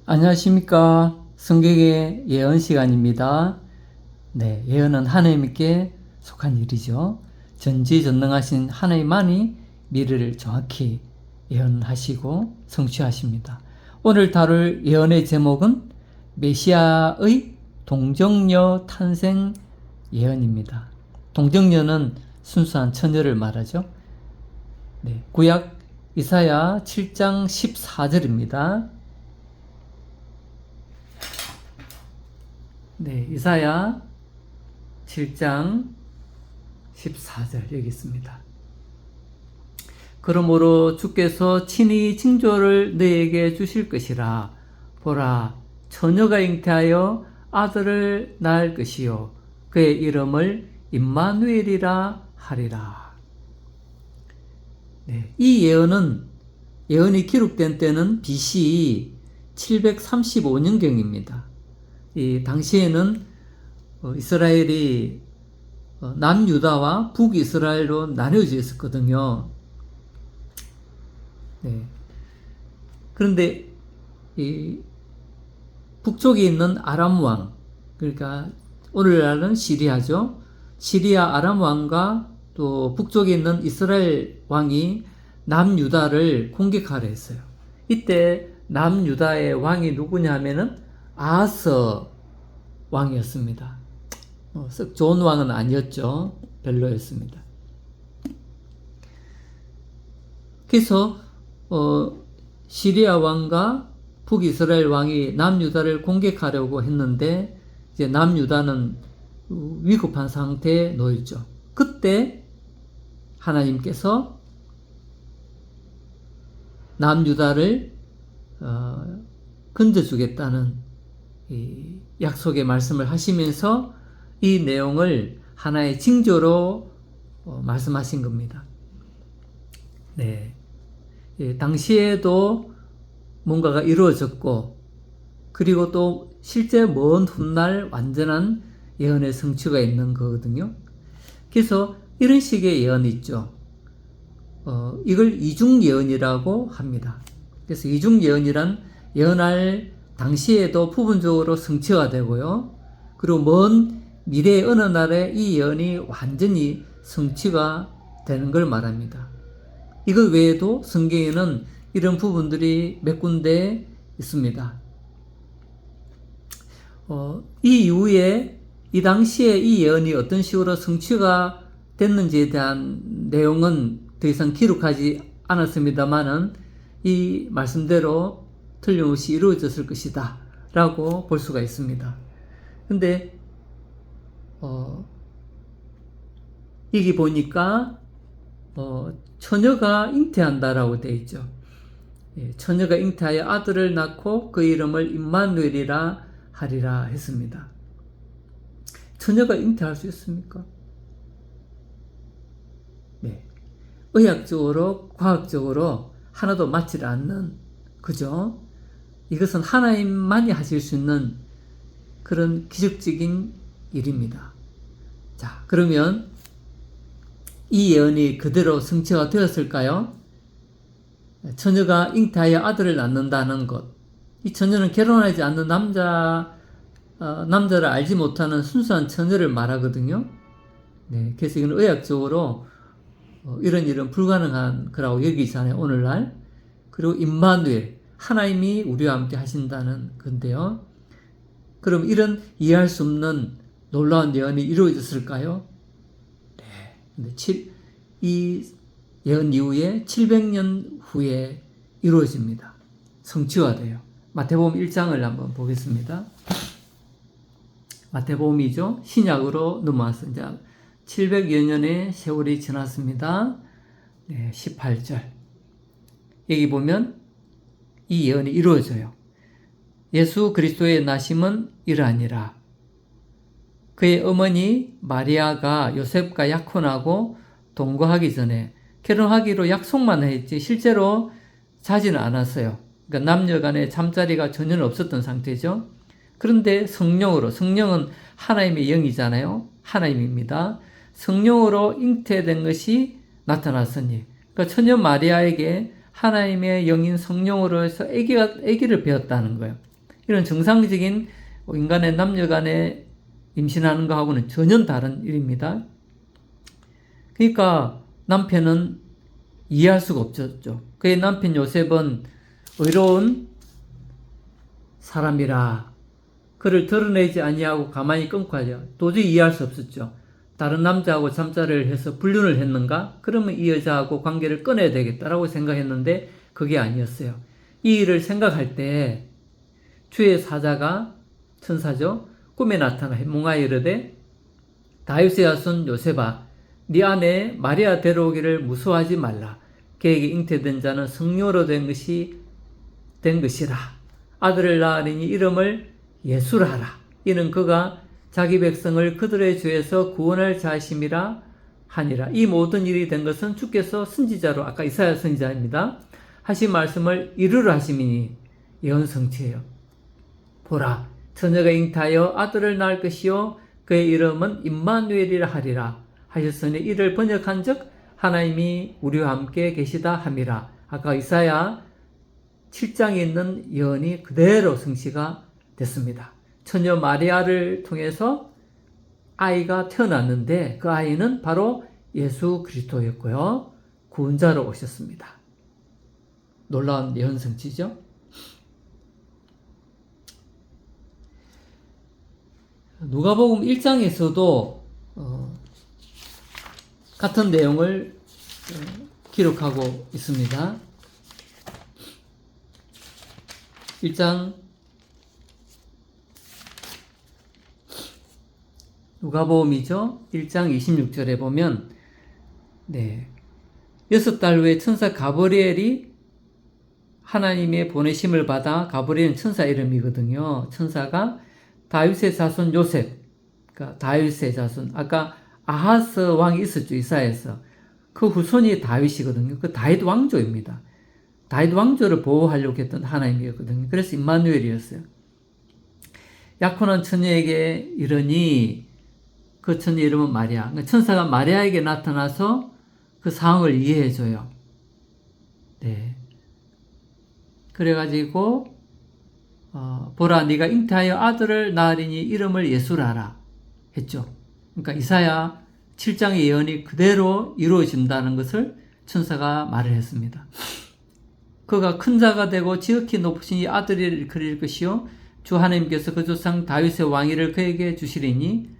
안녕하십니까. 성경의 예언 시간입니다. 네, 예언은 하나님께 속한 일이죠. 전지전능하신 하나님만이 미래를 정확히 예언하시고 성취하십니다. 오늘 다룰 예언의 제목은 메시아의 동정녀 탄생 예언입니다. 동정녀는 순수한 처녀를 말하죠. 네, 구약 이사야 7장 14절입니다. 네, 이사야 7장 14절 여기 있습니다. 그러므로 주께서 친히 징조를 너에게 주실 것이라. 보라, 처녀가 잉태하여 아들을 낳을 것이요 그의 이름을 임마누엘이라 하리라. 네, 이 예언이 기록된 때는 BC 735년경입니다. 이 당시에는 이스라엘이 남유다와 북이스라엘로 나뉘어져 있었거든요. 네. 그런데 이 북쪽에 있는 아람 왕, 그러니까 오늘날은 시리아죠. 시리아 아람 왕과 또 북쪽에 있는 이스라엘 왕이 남유다를 공격하려 했어요. 이때 남유다의 왕이 누구냐 하면은 아하스 왕이었습니다. 썩 좋은 왕은 아니었죠. 별로였습니다. 그래서 시리아 왕과 북이스라엘 왕이 남유다를 공격하려고 했는데 이제 남유다는 위급한 상태에 놓였죠. 그때 하나님께서 남유다를 건져주겠다는 이 약속의 말씀을 하시면서 이 내용을 하나의 징조로 말씀하신 겁니다. 네. 예, 당시에도 뭔가가 이루어졌고, 그리고 또 실제 먼 훗날 완전한 예언의 성취가 있는 거거든요. 그래서 이런 식의 예언이 있죠. 이걸 이중 예언이라고 합니다. 그래서 이중 예언이란 예언할 당시에도 부분적으로 성취가 되고요. 그리고 먼 미래의 어느 날에 이 예언이 완전히 성취가 되는 걸 말합니다. 이것 외에도 성경에는 이런 부분들이 몇 군데 있습니다. 이 이후에 이 당시에 이 예언이 어떤 식으로 성취가 됐는지에 대한 내용은 더 이상 기록하지 않았습니다만은 이 말씀대로 틀림없이 이루어졌을 것이다 라고 볼 수가 있습니다. 근데 여기 보니까 처녀가 잉태한다라고 되어 있죠. 예, 처녀가 잉태하여 아들을 낳고 그 이름을 임마누엘이라 하리라 했습니다. 처녀가 잉태할 수 있습니까? 네. 의학적으로 과학적으로 하나도 맞지 않는, 그죠? 이것은 하나님만이 하실 수 있는 그런 기적적인 일입니다. 자, 그러면 이 예언이 그대로 성취가 되었을까요? 처녀가 잉태하여 아들을 낳는다는 것. 이 처녀는 결혼하지 않는 남자를 알지 못하는 순수한 처녀를 말하거든요. 네, 그래서 이건 의학적으로 이런 불가능한 거라고 여기잖아요, 오늘날. 그리고 임마누엘, 하나님이 우리와 함께 하신다는 건데요. 그럼 이런 이해할 수 없는 놀라운 예언이 이루어졌을까요? 네. 근데 이 예언 이후에 700년 후에 이루어집니다. 성취가 돼요. 마태복음 1장을 한번 보겠습니다. 마태복음이죠. 신약으로 넘어와서 이제 700여 년의 세월이 지났습니다. 네, 18절. 여기 보면 이 예언이 이루어져요. 예수 그리스도의 나심은 이러하니라. 그의 어머니 마리아가 요셉과 약혼하고 동거하기 전에 결혼하기로 약속만 했지 실제로 자지는 않았어요. 그러니까 남녀 간의 잠자리가 전혀 없었던 상태죠. 그런데 성령은 하나님의 영이잖아요. 하나님입니다. 성령으로 잉태된 것이 나타났으니, 그러니까 처녀 마리아에게 하나님의 영인 성령으로 해서 아기를 배웠다는 거예요. 이런 정상적인 인간의 남녀 간에 임신하는 것하고는 전혀 다른 일입니다. 그러니까 남편은 이해할 수가 없었죠. 그의 남편 요셉은 의로운 사람이라 그를 드러내지 아니하고 가만히 끊고 하죠. 도저히 이해할 수 없었죠. 다른 남자하고 잠자리를 해서 불륜을 했는가? 그러면 이 여자하고 관계를 끊어야 되겠다라고 생각했는데 그게 아니었어요. 이 일을 생각할 때 주의 사자가 천사죠. 꿈에 나타나 해몽하여 이르되 다윗의 자손 요셉아 네 아내 마리아 데려오기를 무서워하지 말라. 그에게 잉태된 자는 성령으로 된 것이라. 아들을 낳으리니 이름을 예수라 하라. 이는 그가 자기 백성을 그들의 죄에서 구원할 자심이라 하니라. 이 모든 일이 된 것은 주께서 선지자로 아까 이사야 선지자입니다. 하신 말씀을 이루려 하심이니 예언 성취예요. 보라 처녀가 잉태하여 아들을 낳을 것이요 그의 이름은 임마누엘이라 하리라 하셨으니 이를 번역한즉 하나님이 우리와 함께 계시다 함이라. 아까 이사야 7장에 있는 예언이 그대로 성취가 됐습니다. 처녀 마리아를 통해서 아이가 태어났는데 그 아이는 바로 예수 그리스도였고요. 구원자로 오셨습니다. 놀라운 예언 성취죠. 누가복음 1장에서도 같은 내용을 기록하고 있습니다. 1장 누가복음이죠. 1장 26절에 보면 6달 후에 천사 가브리엘이 하나님의 보내심을 받아 가브리엘은 천사 이름이거든요. 천사가 다윗의 자손 요셉, 그러니까 다윗의 자손, 아까 아하스 왕이 있었죠. 이사야에서. 그 후손이 다윗이거든요. 그 다윗 왕조입니다. 다윗 왕조를 보호하려고 했던 하나님이었거든요. 그래서 임마누엘이었어요. 약혼한 처녀에게 이르니 그 처녀 이름은 마리아. 그러니까 천사가 마리아에게 나타나서 그 상황을 이해해줘요. 그래가지고 보라 네가 잉태하여 아들을 낳으리니 이름을 예수라 하라 했죠. 그러니까 이사야 7장의 예언이 그대로 이루어진다는 것을 천사가 말을 했습니다. 그가 큰 자가 되고 지극히 높으신 이 아들을 그릴 것이요 주 하나님께서 그 조상 다윗의 왕위를 그에게 주시리니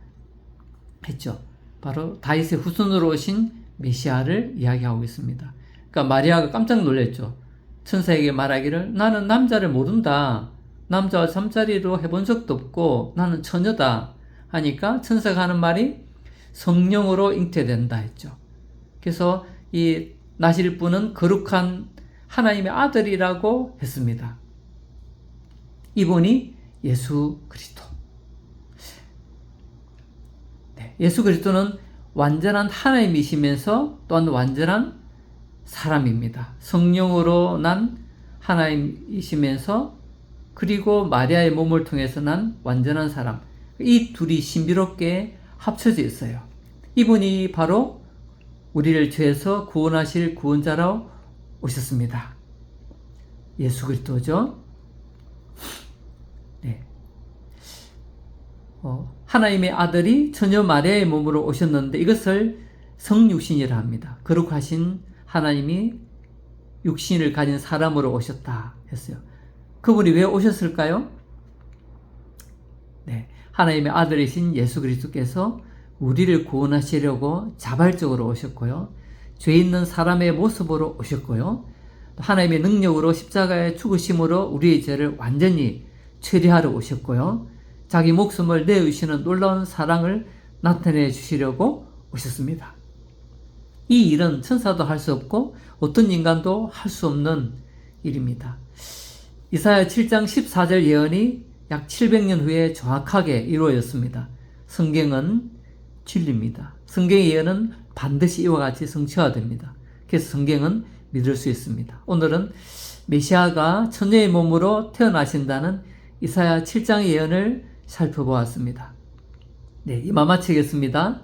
했죠. 바로 다윗의 후손으로 오신 메시아를 이야기하고 있습니다. 그러니까 마리아가 깜짝 놀랐죠. 천사에게 말하기를 나는 남자를 모른다. 남자와 잠자리로 해본 적도 없고 나는 처녀다 하니까 천사가 하는 말이 성령으로 잉태된다 했죠. 그래서 이 나실 분은 거룩한 하나님의 아들이라고 했습니다. 이분이 예수 그리스도. 예수 그리스도는 완전한 하나님이시면서 또한 완전한 사람입니다. 성령으로 난 하나님이시면서 그리고 마리아의 몸을 통해서 난 완전한 사람. 이 둘이 신비롭게 합쳐져 있어요. 이분이 바로 우리를 죄에서 구원하실 구원자로 오셨습니다. 예수 그리스도죠. 하나님의 아들이 처녀 마리아의 몸으로 오셨는데 이것을 성육신이라 합니다. 거룩하신 하나님이 육신을 가진 사람으로 오셨다 했어요. 그분이 왜 오셨을까요? 하나님의 아들이신 예수 그리스도께서 우리를 구원하시려고 자발적으로 오셨고요. 죄 있는 사람의 모습으로 오셨고요. 하나님의 능력으로 십자가의 죽으심으로 우리의 죄를 완전히 처리하러 오셨고요. 자기 목숨을 내주시는 놀라운 사랑을 나타내 주시려고 오셨습니다. 이 일은 천사도 할 수 없고 어떤 인간도 할 수 없는 일입니다. 이사야 7장 14절 예언이 약 700년 후에 정확하게 이루어졌습니다. 성경은 진리입니다. 성경의 예언은 반드시 이와 같이 성취화됩니다. 그래서 성경은 믿을 수 있습니다. 오늘은 메시아가 처녀의 몸으로 태어나신다는 이사야 7장의 예언을 살펴보았습니다. 이만 마치겠습니다.